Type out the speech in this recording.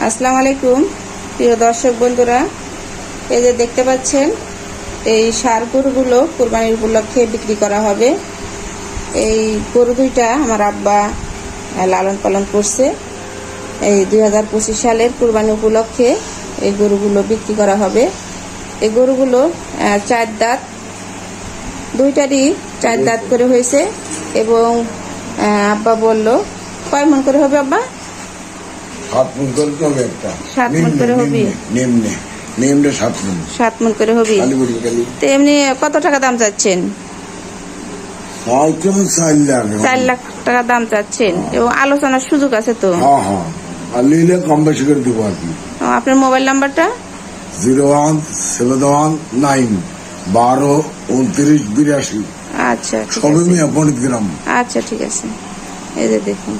আসসালামু আলাইকুম প্রিয় দর্শক বন্ধুরা, এই যে দেখতে পাচ্ছেন এই ষাঁড় গরুগুলো কুরবানির উপলক্ষে বিক্রি করা হবে। এই গরু দুইটা আমার আব্বা লালন পালন করছে। এই 2025 সালের কুরবানি উপলক্ষে এই গরুগুলো বিক্রি করা হবে। এই গরুগুলো 4 দাঁত, দুইটারই 4 দাঁত করে হয়েছে এবং আব্বা বলল কয় মন করে হবে আব্বা? 7 মন করে হবে একটা। 7 মন করে হবে। নিম্নে 7 মন। 7 মন করে হবে। তো এমনি কত টাকা দাম চাচ্ছেন? 4 লাখ টাকা দাম চাচ্ছেন এবং আলোচনার সুযোগ আছে তো? হ্যাঁ, আর নিলে কম বেশি করে দেবো আর কি। আপনার মোবাইল নাম্বারটা? 01719 12 29 82। আচ্ছা, সবই মিয়া পণ্ডিত গ্রাম। আচ্ছা, ঠিক আছে। এই যে দেখুন।